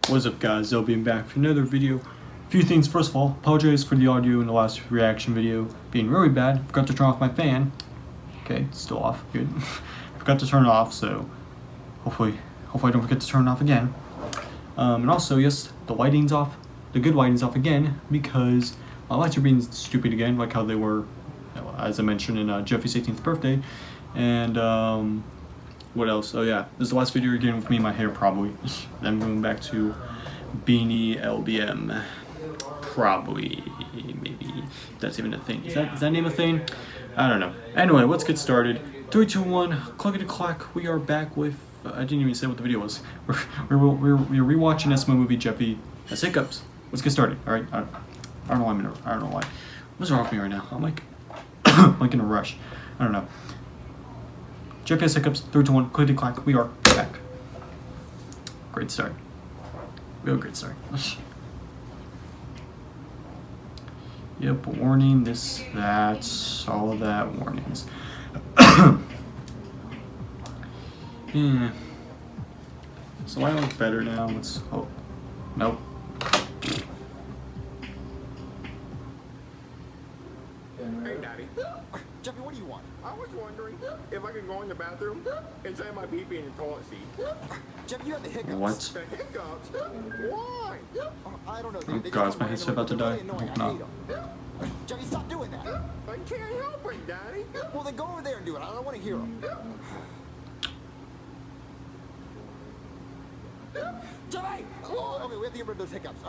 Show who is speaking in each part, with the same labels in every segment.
Speaker 1: What's up, guys? I'll be back for another video. A few things. First of all, apologize for the audio in the last reaction video being really bad. Forgot to turn off my fan. Okay, it's still off. Good. Forgot to turn it off, so hopefully I don't forget to turn it off again. And also, yes, the lighting's off. The good lighting's off again because my lights are being stupid again, like how they were, as I mentioned, in Jeffy's 18th birthday. And what else? Oh yeah, this is the last video again with me and my hair, probably. Then I'm going back to Beanie LBM. Probably, maybe. That's even a thing. Is that name a thing? I don't know. Anyway, let's get started. 3, 2, 1, clickety clack. We are back with. I didn't even say what the video was. We're rewatching SML movie Jeffy has Hiccups. Let's get started. All right. I don't know why I don't know why. What's wrong with me right now? I'm like, like in a rush. I don't know. Jeffy has Hiccups. 3, 2, 1, clickety clack. We are back. Great start. Real great start. Yep, warning, this, that, all of that, warnings. Yeah. So I look better now. Let's hope. Nope.
Speaker 2: Hey, Daddy. Jeffy, what do you want? I was wondering if I could go in the bathroom and say my pee-pee in the toilet seat. Jeffy, you have the hiccups.
Speaker 1: What?
Speaker 2: The hiccups? Why? I don't know.
Speaker 1: Oh God, is my headset about to die? I hope not.
Speaker 2: Jeffy, stop doing that. I can't help it, Daddy. Well, then go over there and do it. I don't want to hear him. Jeffy! Oh, okay, we have to get rid of those hiccups.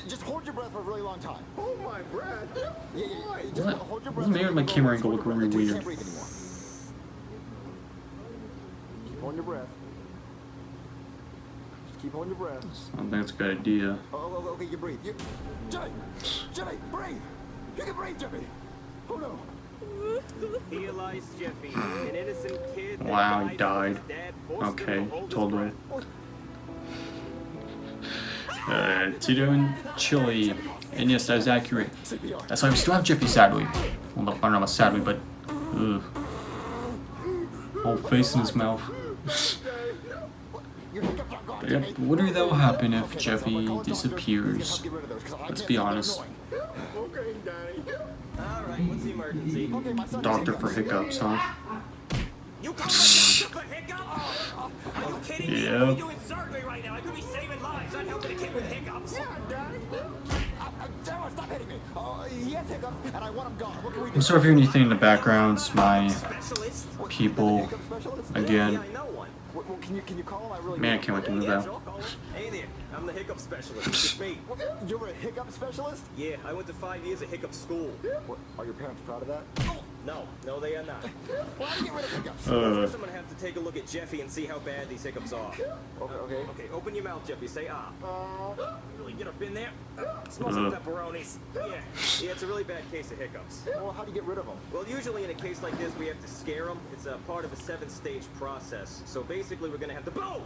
Speaker 2: Just hold your breath for a really long time. Hold my breath? Yeah. Just hold your breath.
Speaker 1: This made my camera angle look really weird.
Speaker 2: You can't breathe anymore. Keep holding your breath. Just keep holding your breath.
Speaker 1: I don't think that's a good idea.
Speaker 2: Oh, okay, you breathe. Jeffy, breathe! You can breathe, Jeffy! Oh no!
Speaker 3: Realize Jeffy, an innocent kid.
Speaker 1: Wow, he died. Okay, totally. Tito and Chili. And yes, that is accurate. That's why we still have Jeffy, sadly. Well, I don't know about sadly, but whole face in his mouth. But yep, wonder that will happen if Jeffy disappears. Let's be honest.
Speaker 3: Alright, what's the emergency?
Speaker 1: Doctor for Hiccups, huh?
Speaker 3: You call me for hiccups? Are you kidding me?
Speaker 1: Yeah.
Speaker 3: I'm doing surgery right now. I could be saving lives, not helping a kid with hiccups.
Speaker 2: Yeah, Daddy. Stop hitting me. He has hiccups, and I want him gone. What can we do?
Speaker 1: I'm sorry if you hear anything in the background. It's my people again.
Speaker 3: Yeah, I know one.
Speaker 2: Well, can you call him? I really
Speaker 1: Man, I can't wait to move out.
Speaker 3: Sure, call him. Hey there, I'm the hiccup specialist. It's me.
Speaker 2: You're a hiccup specialist?
Speaker 3: Yeah, I went to 5 years of hiccup school.
Speaker 2: What, are your parents proud of that?
Speaker 3: No, they are not.
Speaker 2: Why do you get rid of hiccups?
Speaker 3: First, I'm gonna have to take a look at Jeffy and see how bad these hiccups are.
Speaker 2: Okay.
Speaker 3: Okay, open your mouth, Jeffy. Say ah. Really get up in there. Smell some pepperonis. Yeah, it's a really bad case of hiccups.
Speaker 2: Well, how do you get rid of them?
Speaker 3: Well, usually in a case like this, we have to scare them. It's a part of a 7-stage process. So basically, we're gonna have to boom.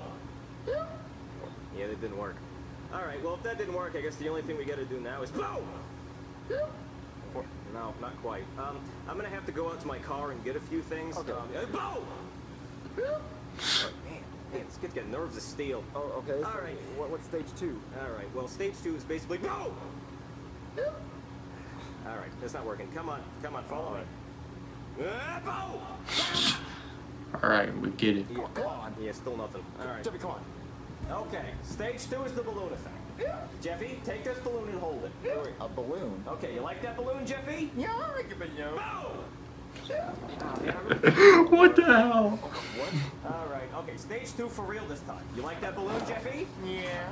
Speaker 3: Yeah, that didn't work. All right. Well, if that didn't work, I guess the only thing we gotta do now is boom. No, not quite. I'm gonna have to go out to my car and get a few things.
Speaker 2: Okay.
Speaker 3: Boom! Oh, man, this kid's got nerves of steel.
Speaker 2: Oh, okay.
Speaker 3: All right.
Speaker 2: What's stage 2?
Speaker 3: All right. Well, stage 2 is basically boom. All right, that's not working. Come on, follow me. Boom!
Speaker 1: All right, we get it.
Speaker 3: Yeah.
Speaker 2: Come on.
Speaker 3: Yeah, still nothing. All right.
Speaker 2: Jeffy, come on.
Speaker 3: Okay. Stage 2 is the balloon effect. Jeffy, take this balloon and hold it.
Speaker 2: Wait, a balloon?
Speaker 3: Okay, you like that balloon, Jeffy?
Speaker 2: Yeah, I like a balloon.
Speaker 3: Boom!
Speaker 1: What the hell?
Speaker 2: What?
Speaker 3: All right. Okay, stage 2 for real this time. You like that balloon, Jeffy?
Speaker 2: Yeah.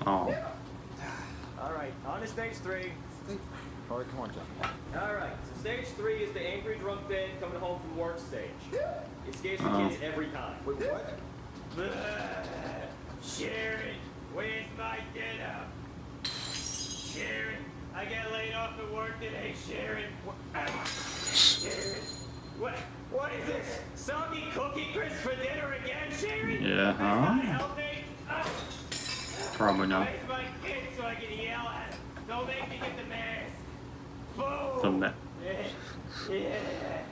Speaker 1: Oh.
Speaker 3: All right. On to stage 3.
Speaker 2: All right, come on, Jeffy.
Speaker 3: All right. So stage 3 is the angry drunk dad coming home from work stage. It scares the kids every time.
Speaker 2: Wait, what?
Speaker 3: Sharon, where's my dinner? Sharon, I got laid off at work today, Sharon. Sharon, what is this? Soggy cookie crisp for dinner again, Sharon?
Speaker 1: Yeah,
Speaker 3: That's not
Speaker 1: huh?
Speaker 3: healthy.
Speaker 1: Probably not.
Speaker 3: Where's my kid so I can yell at him? Don't make me get the mask. Boom.
Speaker 1: The mess.
Speaker 3: Yeah.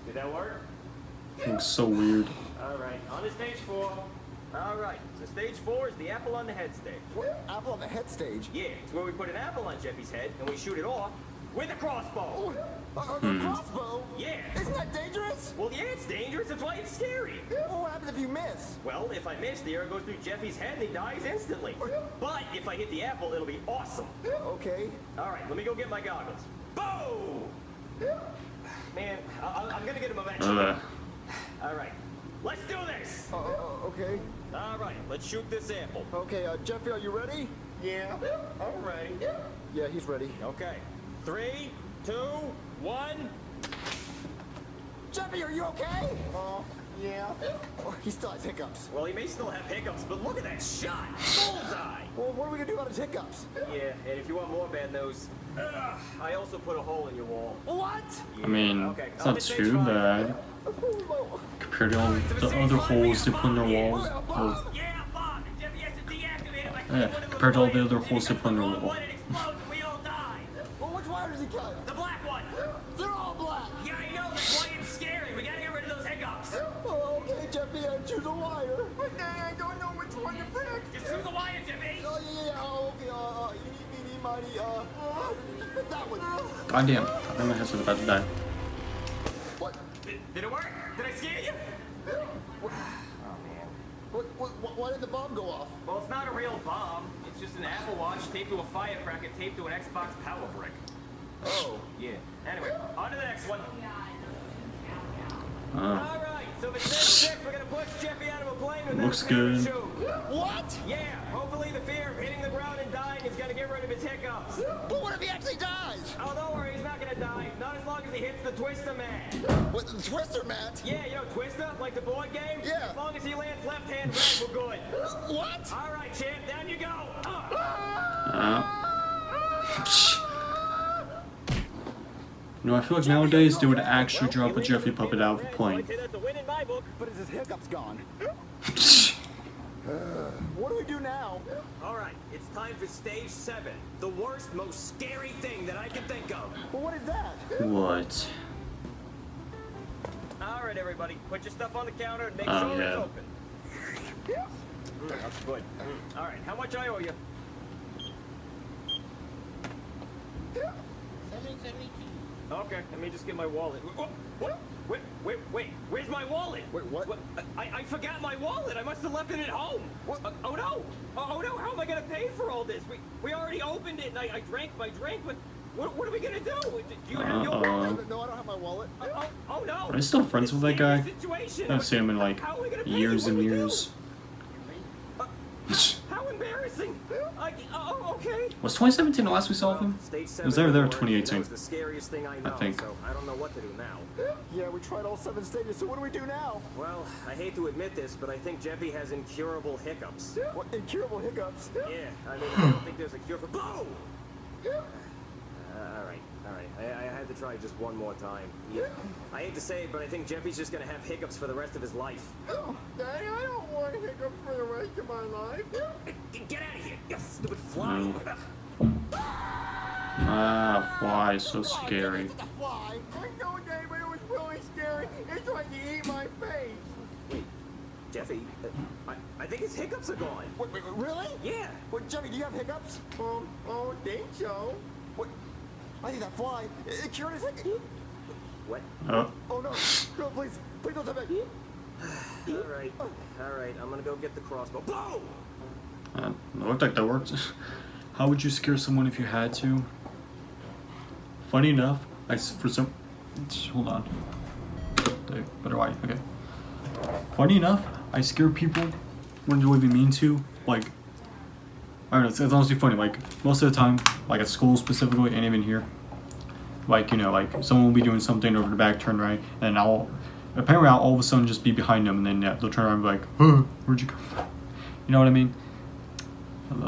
Speaker 3: Did that work?
Speaker 1: Looks so weird.
Speaker 3: All right, on to stage 4. Alright, so stage 4 is the apple on the head stage.
Speaker 2: What? Apple on the head stage?
Speaker 3: Yeah, it's where we put an apple on Jeffy's head and we shoot it off with a crossbow.
Speaker 2: A crossbow?
Speaker 3: Yeah.
Speaker 2: Isn't that dangerous?
Speaker 3: Well, yeah, it's dangerous. That's why it's scary.
Speaker 2: Well, what happens if you miss?
Speaker 3: Well, if I miss, the arrow goes through Jeffy's head and he dies instantly. But if I hit the apple, it'll be awesome.
Speaker 2: Okay.
Speaker 3: Alright, let me go get my goggles. Boom! Man, I'm gonna get him eventually. Alright, let's do this!
Speaker 2: Okay.
Speaker 3: Alright, let's shoot this apple.
Speaker 2: Okay, Jeffy, are you ready?
Speaker 3: Yeah, I'm ready.
Speaker 2: Yeah, he's ready.
Speaker 3: Okay, 3, 2, 1.
Speaker 2: Jeffy, are you okay? Yeah. Oh, he still has hiccups.
Speaker 3: Well, he may still have hiccups, but look at that shot! Bullseye!
Speaker 2: Well, what are we gonna do about his hiccups?
Speaker 3: Yeah, and if you want more bad news, I also put a hole in your wall.
Speaker 2: What?
Speaker 3: Yeah,
Speaker 1: I mean,
Speaker 3: okay.
Speaker 1: it's not too bad compared to all the other holes they put in their walls. Or,
Speaker 3: Yeah, Bob, and Jeffy has to deactivate it by
Speaker 1: yeah,
Speaker 3: clicking one of
Speaker 1: compared to all the
Speaker 3: buttons,
Speaker 1: other holes they
Speaker 3: and
Speaker 1: put in their
Speaker 3: it
Speaker 1: wall.
Speaker 3: explodes and we all die.
Speaker 2: Well, which wire does he cut?
Speaker 3: The black one.
Speaker 2: They're all black.
Speaker 3: Yeah, I know. That's why it's scary. We gotta get rid of those hiccups.
Speaker 2: Oh, okay, Jeffy, choose a wire. I don't know which one to pick.
Speaker 3: Just choose a wire, Jeffy.
Speaker 2: Oh, yeah, okay, eeny, meeny, miny, pick that one.
Speaker 1: goddamn, I think my head's about to die.
Speaker 2: What?
Speaker 3: Did it work? Did I scare you?
Speaker 2: What?
Speaker 3: Oh, man.
Speaker 2: Why did the bomb go off?
Speaker 3: Well, it's not a real bomb. It's just an Apple Watch taped to a firecracker taped to an Xbox power brick.
Speaker 2: Oh.
Speaker 3: Yeah. Anyway, on to the next one.
Speaker 1: Oh,
Speaker 3: Alright, so for stage 6, we're gonna push Jeffy out of a plane with
Speaker 1: Looks
Speaker 3: that
Speaker 1: good.
Speaker 3: parachute.
Speaker 2: What?
Speaker 3: Yeah, hopefully the fear of hitting the ground and dying is gonna get rid of his hiccups.
Speaker 2: But what if he actually dies?
Speaker 3: Oh, don't worry, he's not gonna die. Not as long as he hits the Twister mat.
Speaker 2: What, the Twister mat?
Speaker 3: Yeah, you know Twister, like the board game?
Speaker 2: Yeah.
Speaker 3: As long as he lands left hand red, we're good.
Speaker 2: What?
Speaker 3: Alright, champ, down you go.
Speaker 1: You know, I feel like nowadays they would actually drop a Jeffy puppet out of a plane.
Speaker 3: I'd say that's a win in my book.
Speaker 2: But is his hiccups gone? What do we do now?
Speaker 3: Alright, it's time for stage 7. The worst, most scary thing that I can think of.
Speaker 2: Well, what is that?
Speaker 1: What?
Speaker 3: Alright, everybody, put your stuff on the counter and make
Speaker 1: Oh,
Speaker 3: sure
Speaker 1: yeah.
Speaker 3: it's open. That's good. Alright, how much I owe you?
Speaker 4: 772.
Speaker 3: Okay, let me just get my wallet. What? Wait, where's my wallet?
Speaker 2: Wait, what?
Speaker 3: I forgot my wallet. I must have left it at home.
Speaker 2: What?
Speaker 3: Oh no! Oh no! How am I gonna pay for all this? We already opened it and I drank my drink, but what are we gonna do? Do you have your wallet?
Speaker 2: No, I don't have my wallet.
Speaker 3: Oh no!
Speaker 1: Are you still friends with that guy?
Speaker 3: Situation.
Speaker 1: I haven't seen him in like
Speaker 3: How are we gonna pay?
Speaker 1: years
Speaker 3: What
Speaker 1: and
Speaker 3: do we do?
Speaker 1: years.
Speaker 3: How embarrassing! Okay.
Speaker 1: Was 2017 the last we saw of him?
Speaker 3: Stage
Speaker 1: It was either there or 2018.
Speaker 3: That was the scariest thing I know,
Speaker 1: think.
Speaker 3: so I don't know what to do now.
Speaker 2: Yeah, we tried all 7 stages, so what do we do now?
Speaker 3: Well, I hate to admit this, but I think Jeffy has incurable hiccups.
Speaker 2: What, incurable hiccups?
Speaker 3: Yeah, I mean, I don't think there's a cure for. Boom! Alright. I had to try just one more time. Yeah. I hate to say it, but I think Jeffy's just gonna have hiccups for the rest of his life.
Speaker 2: Daddy, I don't want hiccups for the rest of my life.
Speaker 3: Get out of here, you stupid fly!
Speaker 1: No. Ah, fly, so scary.
Speaker 2: It's a fly. I know, Daddy, but it was really scary. It tried to eat my face.
Speaker 3: Wait, Jeffy, I think his hiccups are gone.
Speaker 2: Wait, really?
Speaker 3: Yeah.
Speaker 2: Wait, Jeffy, do you have hiccups? I think so. What? I think that fly, it cured his hiccups.
Speaker 3: What?
Speaker 1: Oh,
Speaker 2: Oh no, no, please don't tell me.
Speaker 3: Alright, I'm gonna go get the crossbow. Boom!
Speaker 1: it looked like that worked. How would you scare someone if you had to? Funny enough, hold on. Better why? Okay. Funny enough, I scare people when they're even mean to. Like, I don't know, it's honestly funny. Like, most of the time, like at school specifically, and even here, like, you know, like someone will be doing something over the back, turn right, and I'll all of a sudden just be behind them, and then they'll turn around and be like, oh, where'd you come from? You know what I mean?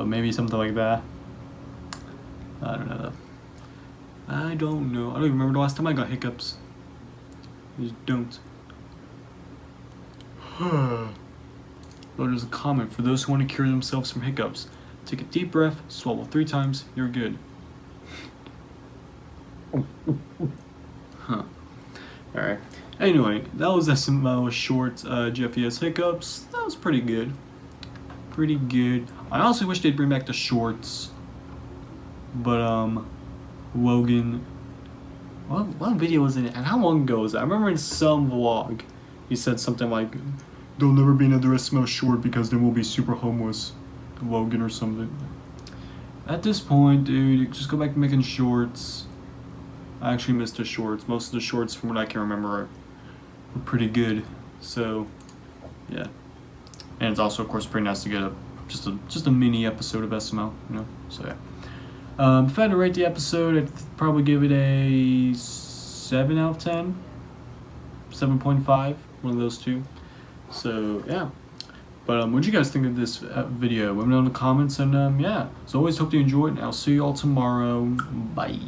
Speaker 1: Maybe something like that. I don't know. I don't know. I don't even remember the last time I got hiccups. I just don't. Well, there's a comment for those who want to cure themselves from hiccups. Take a deep breath, swallow 3 times, you're good. Huh. Alright. Anyway, that was SML short Jeffy has hiccups. That was pretty good. pretty good. I honestly wish they'd bring back the shorts. But Logan, what video was it? And how long ago was it? I remember in some vlog, he said something like, "There'll never be another SML short because then we'll be super homeless." Logan or something. At this point, dude, just go back to making shorts. I actually missed the shorts. Most of the shorts, from what I can remember, were pretty good. So, yeah. And it's also, of course, pretty nice to get just a mini episode of SML, you know. So yeah. If I had to rate the episode, I'd probably give it a 7 out of 10, 7.5, one of those two. So yeah. But what do you guys think of this video? Let me know in the comments, and yeah. As always, hope you enjoyed, and I'll see you all tomorrow. Bye.